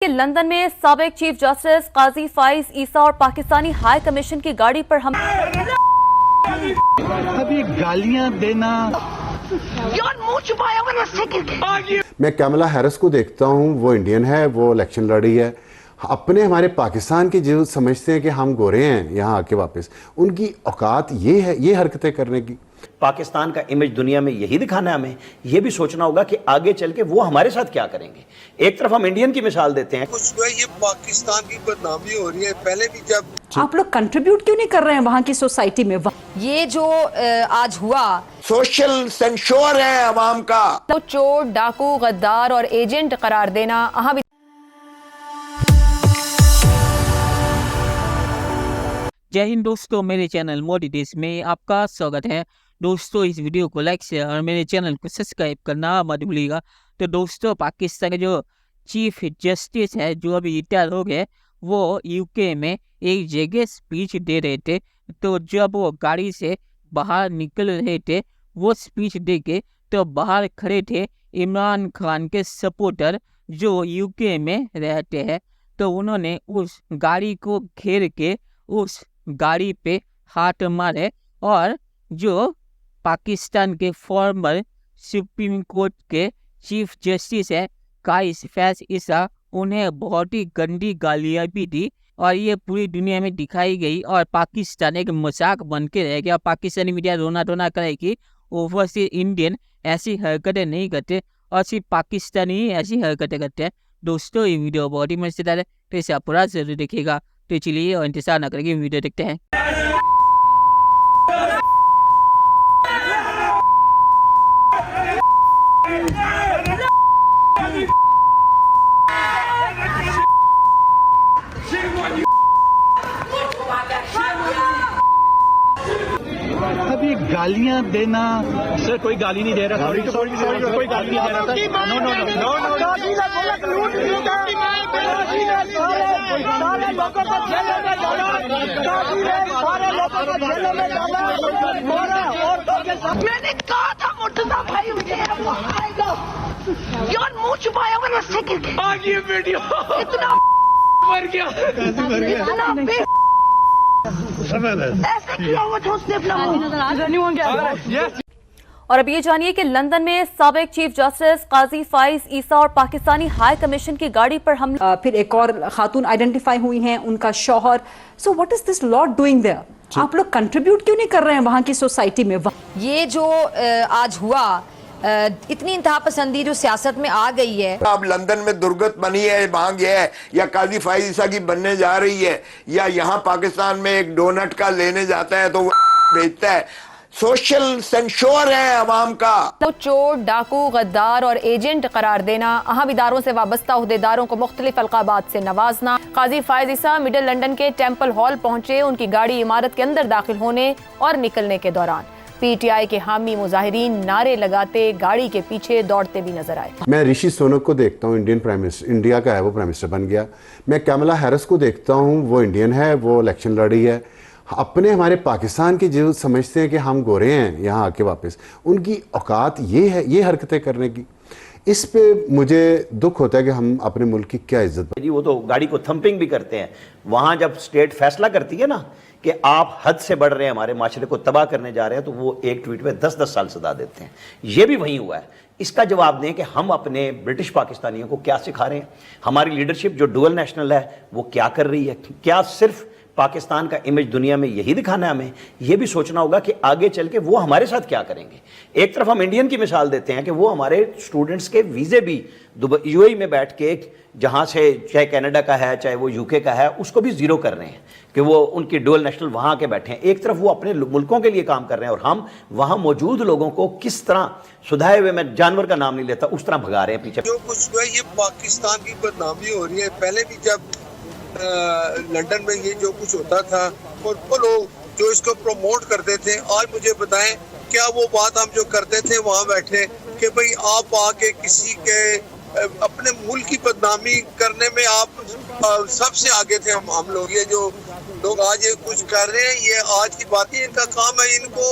कि लंदन में साबिक चीफ जस्टिस काजी फाइज ईसा और पाकिस्तानी हाई कमीशन की गाड़ी पर हम अभी गालियां देना। मैं कमला हैरिस को देखता हूँ, वो इंडियन है, वो इलेक्शन लड़ी है। अपने हमारे पाकिस्तान के जो समझते हैं कि हम गोरे हैं यहाँ आके वापस, उनकी औकात ये है ये हरकतें करने की। पाकिस्तान का इमेज दुनिया में यही दिखाना है हमें। ये भी सोचना होगा कि आगे चल के वो हमारे साथ क्या करेंगे। एक तरफ हम इंडियन की मिसाल देते हैं, कुछ जो है ये पाकिस्तान की बदनामी हो रही है। पहले भी जब आप लोग कंट्रीब्यूट क्यों नहीं कर रहे हैं वहाँ की सोसाइटी में? ये जो आज हुआ, सोशल सेंसर है अवाम का, तो चोर, डाकू, गद्दार और एजेंट करार देना अहाँ जय हिंद दोस्तों, मेरे चैनल मोदी देश में आपका स्वागत है। दोस्तों, इस वीडियो को लाइक शेयर और मेरे चैनल को सब्सक्राइब करना मत भूलिएगा। तो दोस्तों, पाकिस्तान के जो चीफ जस्टिस है जो अभी रिटायर हो गए, वो यूके में एक जगह स्पीच दे रहे थे। तो जब वो गाड़ी से बाहर निकल रहे थे, वो स्पीच दे के तो बाहर खड़े थे इमरान खान के सपोर्टर जो यूके में रहते हैं। तो उन्होंने उस गाड़ी को घेर के उस गाड़ी पे हाथ मारे और जो पाकिस्तान के फॉर्मर सुप्रीम कोर्ट के चीफ जस्टिस है काइस फैज ईसा, उन्हें बहुत ही गंदी गालियां भी दी और ये पूरी दुनिया में दिखाई गई और पाकिस्तान एक मजाक बन के रह गया। पाकिस्तानी मीडिया रोना धोना करे कि ओवर से इंडियन ऐसी हरकतें नहीं करते और सिर्फ पाकिस्तानी ही ऐसी हरकतें करते हैं। दोस्तों, ये वीडियो बहुत ही मजेदार है, तो इसे आप पूरा जरूर देखिएगा। तो चलिए और इंतजार न करके वीडियो देखते हैं। अभी गालियां देना। सर, कोई गाली नहीं दे रहा। सॉरी, कोई गाली नहीं दे रहा था। मैंने कहा था मुर्तजा भाई मुझे यार मुंह छुपाया हुआ रस्से गिर गए। आ गई वीडियो, इतना मर गया, इतना ऐसे किया हुआ था उसने अपना। और अब ये जानिए कि लंदन में साबिक चीफ जस्टिस काजी फाइज ईसा और पाकिस्तानी हाई कमीशन की गाड़ी पर हमला। फिर एक और खातून आइडेंटिफाई हुई हैं, उनका शौहर। So what is this law doing there? आप लोग कंट्रीब्यूट क्यों नहीं कर रहे हैं वहाँ की सोसाइटी में? ये जो आज हुआ, इतनी इंतहा पसंदी जो सियासत में आ गई है। अब लंदन में दुर्गत बनी है, वहां गया है, या काजी फाइज ईसा की बनने जा रही है, या यहाँ पाकिस्तान में एक डोनट का लेने जाता है तो वो भेजता है। सोशल सेंसर है अवाम का, तो चोर, डाकू, गद्दार और एजेंट करार देना, अहम इदारों से वाबस्ता उहदेदारों को मुख्तलिफ अलकाबात से नवाजना। काजी फाइज ईसा मिडिल लंदन के टेम्पल हॉल पहुंचे। उनकी गाड़ी इमारत के अंदर दाखिल होने और निकलने के दौरान पीटीआई के हामी मुजाहिरीन नारे लगाते गाड़ी के पीछे दौड़ते भी नजर आए। मैं ऋषि सुनक को देखता हूँ, इंडियन प्राइम मिनिस्टर, इंडिया का है, वो प्राइम मिनिस्टर बन गया। मैं कमला हैरिस को देखता हूँ, वो इंडियन है, वो इलेक्शन लड़ी है। अपने हमारे पाकिस्तान के जो समझते हैं कि हम गोरे हैं यहाँ आके वापस, उनकी औकात ये है ये हरकतें करने की। इस पे मुझे दुख होता है कि हम अपने मुल्क की क्या इज्जत। वो तो गाड़ी को थंपिंग भी करते हैं। वहां जब स्टेट फैसला करती है ना कि आप हद से बढ़ रहे हैं, हमारे माशरे को तबाह करने जा रहे हैं, तो वो एक ट्वीट में 10-10 साल सजा देते हैं। ये भी वही हुआ है। इसका जवाब दें कि हम अपने ब्रिटिश पाकिस्तानियों को क्या सिखा रहे हैं। हमारी लीडरशिप जो डुअल नेशनल है वो क्या कर रही है। क्या सिर्फ पाकिस्तान का इमेज दुनिया में यही दिखाना है हमें। यह भी सोचना होगा कि आगे चल के वो हमारे साथ क्या करेंगे। एक तरफ हम इंडियन की मिसाल देते हैं कि वो हमारे स्टूडेंट्स के वीज़े भी दुबई यूएई में बैठ के, जहां से चाहे कनाडा का है चाहे वो यूके का है, उसको भी जीरो कर रहे हैं कि वो उनकी डुअल नेशनल वहां के बैठे हैं। एक तरफ वो अपने मुल्कों के लिए काम कर रहे हैं और हम वहां मौजूद लोगों को किस तरह सुधाए हुए, मैं जानवर का नाम नहीं लेता, उस तरह भगा रहे हैं पीछे। जो कुछ जो है ये पाकिस्तान की बदनामी हो रही है। पहले भी जब लंदन में ये जो कुछ होता था और वो लोग जो इसको प्रमोट करते थे, आज मुझे बताएं क्या वो बात हम जो करते थे वहाँ बैठे कि भाई आप आके किसी के अपने मुल्क की बदनामी करने में आप सबसे आगे थे हम लोग। ये जो लोग आज ये कुछ कर रहे हैं, ये आज की बात है, इनका काम है इनको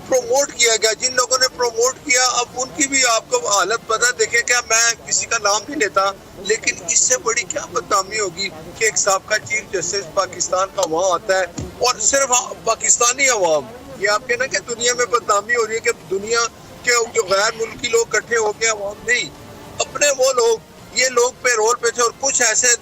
प्रोमोट किया गया। जिन लोगों ने प्रोमोट किया अब उनकी भी आपको हालत पता। देखे क्या, मैं किसी का नाम नहीं लेता, लेकिन इससे बड़ी क्या बदनामी होगी कि एक साबका चीफ जस्टिस पाकिस्तान का वहाँ आता है और सिर्फ पाकिस्तानी अवाम, ये आपके ना कि दुनिया में बदनामी हो रही है कि दुनिया के जो गैर मुल्की लोग इकट्ठे हो गए, अवाम नहीं, अपने वो लोग, ये लोग पे रोल पे थे और कुछ ऐसे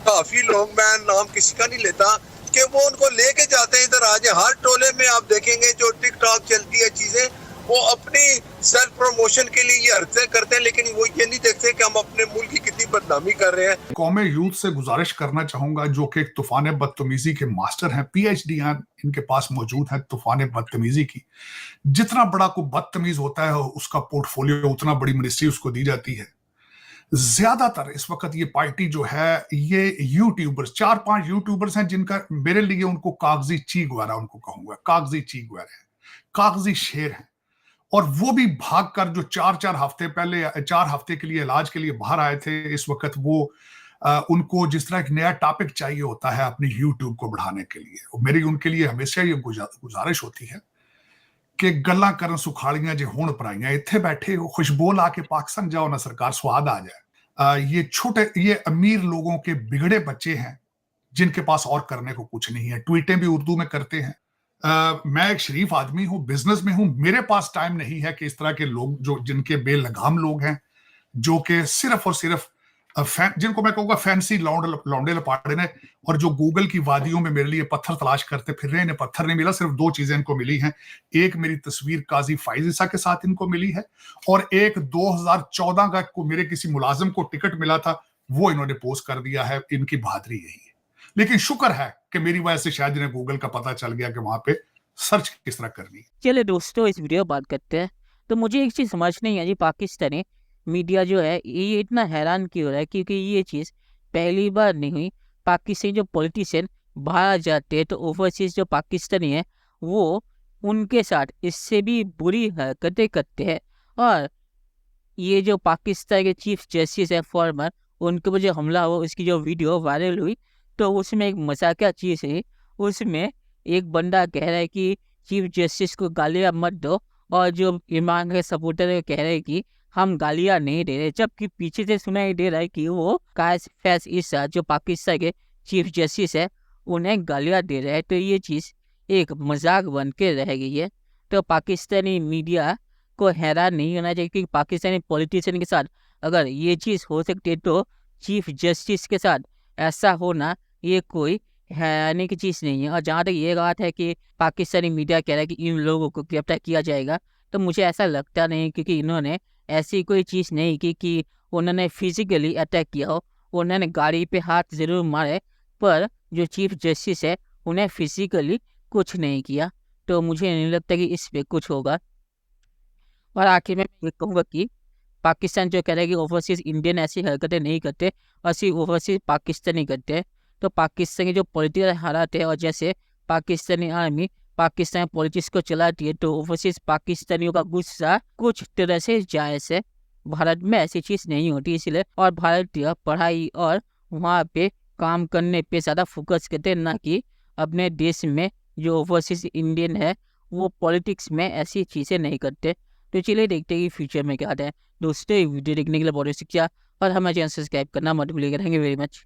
काफी लोग, मैं नाम किसी का नहीं लेता, कि वो उनको लेके जाते हैं इधर। आज हर टोले में आप देखेंगे जो टिकटॉक चलती है चीजें, वो अपनी सेल्फ प्रमोशन के लिए ये हरकतें करते हैं, लेकिन वो ये नहीं देखते कि हम अपने मुल्क की कितनी बदनामी कर रहे हैं। कौमे यूथ से गुजारिश करना चाहूंगा जो कि एक तूफान बदतमीजी के मास्टर हैं, PhD हैं इनके पास मौजूद है तूफान बदतमीजी की। जितना बड़ा कोई बदतमीज होता है उसका पोर्टफोलियो उतना बड़ी मिनिस्ट्री उसको दी जाती है। ज्यादातर इस वक्त ये पार्टी जो है, ये यूट्यूबर्स, 4-5 यूट्यूबर्स हैं जिनका मेरे लिए उनको कागजी चीगवारा उनको कहूंगा, कागजी चीगवारा है, कागजी शेर है। और वो भी भागकर जो 4 हफ्ते पहले 4 हफ्ते के लिए इलाज के लिए बाहर आए थे, इस वक्त वो उनको जिस तरह एक नया टॉपिक चाहिए होता है अपनी यूट्यूब को बढ़ाने के लिए, मेरी उनके लिए हमेशा ये गुजारिश होती है कि गल्लां करन सुखाड़ियां जे होण पराइयां, इत्थे बैठे हो खुशबू ला के पाकिस्तान जाओ ना सरकार, स्वाद आ जाए। ये छोटे, ये अमीर लोगों के बिगड़े बच्चे हैं जिनके पास और करने को कुछ नहीं है। ट्वीटें भी उर्दू में करते हैं। मैं एक शरीफ आदमी हूं, बिजनेस में हूं, मेरे पास टाइम नहीं है कि इस तरह के लोग जो जिनके बेलगाम लोग हैं, जो कि सिर्फ और सिर्फ जिनको मैं कहूंगा फैंसी लौंडे लपाड़े ने, और जो गूगल की वादियों में मेरे लिए पत्थर तलाश करते फिर रहे, इन्हें पत्थर नहीं मिला। सिर्फ 2 चीजें इनको मिली हैं, एक मेरी तस्वीर काजी फाइज ईसा के साथ इनको मिली है, और एक 2014 का को मेरे किसी मुलाजिम को टिकट मिला था, वो इन्होंने पोस्ट कर दिया है। इनकी बहादुरी यही है। लेकिन शुक्र है कि मेरी वजह से शायद इन्हें गूगल का पता चल गया कि वहां पे सर्च किस तरह करनी है। चलिए दोस्तों, इस वीडियो बात करते हैं। तो मुझे एक चीज़ समझ नहीं आई, पाकिस्तानी मीडिया जो है ये इतना हैरान क्यों हो रहा है, क्योंकि ये चीज़ पहली बार नहीं हुई। पाकिस्तानी जो पॉलिटिशियन बाहर जाते हैं तो ओवरसीज जो पाकिस्तानी है वो उनके साथ इससे भी बुरी हरकतें करते हैं। और ये जो पाकिस्तान के चीफ जस्टिस है फॉर्मर, उनके ऊपर जो हमला हुआ उसकी जो वीडियो वायरल हुई, तो उसमें एक मजाकिया चीज़ है। उसमें एक बंदा कह रहा है कि चीफ जस्टिस को गालियाँ मत दो, और जो इमरान के सपोर्टर है कह रहे हैं कि हम गालियाँ नहीं दे रहे, जबकि पीछे से सुनाई दे रहा है कि वो कायस फैज ईसा जो पाकिस्तान के चीफ जस्टिस है उन्हें गालियाँ दे रहे हैं। तो ये चीज़ एक मजाक बन के रह गई है। तो पाकिस्तानी मीडिया को हैरान नहीं होना चाहिए, क्योंकि पाकिस्तानी पॉलिटिशियन के साथ अगर ये चीज़ हो सकती है तो चीफ जस्टिस के साथ ऐसा होना ये कोई हैरानी की चीज़ नहीं है। और जहाँ तक ये बात है कि पाकिस्तानी मीडिया कह रहा है कि इन लोगों को गिरफ्तार किया जाएगा, तो मुझे ऐसा लगता नहीं, क्योंकि इन्होंने ऐसी कोई चीज़ नहीं की कि उन्होंने फिजिकली अटैक किया हो। उन्होंने गाड़ी पे हाथ ज़रूर मारे, पर जो चीफ जस्टिस है उन्हें फिजिकली कुछ नहीं किया। तो मुझे नहीं लगता कि इस पर कुछ होगा। और आखिर में मैं ये कहूँगा कि पाकिस्तान जो कह रहा है कि ओवरसीज इंडियन ऐसी हरकतें नहीं करते और सिर्फ ओवरसीज पाकिस्तानी करते हैं, तो पाकिस्तान के जो पॉलिटिकल हालात है और जैसे पाकिस्तानी आर्मी पाकिस्तानी पॉलिटिक्स को चलाती है, तो ओवरसीज पाकिस्तानियों का गुस्सा कुछ तरह से जायज़ है। भारत में ऐसी चीज़ नहीं होती, इसलिए और भारतीय पढ़ाई और वहाँ पे काम करने पे ज़्यादा फोकस करते हैं, ना कि अपने देश में जो ओवरसीज इंडियन है वो पॉलिटिक्स में ऐसी चीज़ें नहीं करते। तो चलिए देखते हैं कि फ्यूचर में क्या आता है। दोस्तों वीडियो देखने के लिए बहुत शुक्रिया, और हमारे चैनल सब्सक्राइब करना मत भूलिएगा। Thank you very much.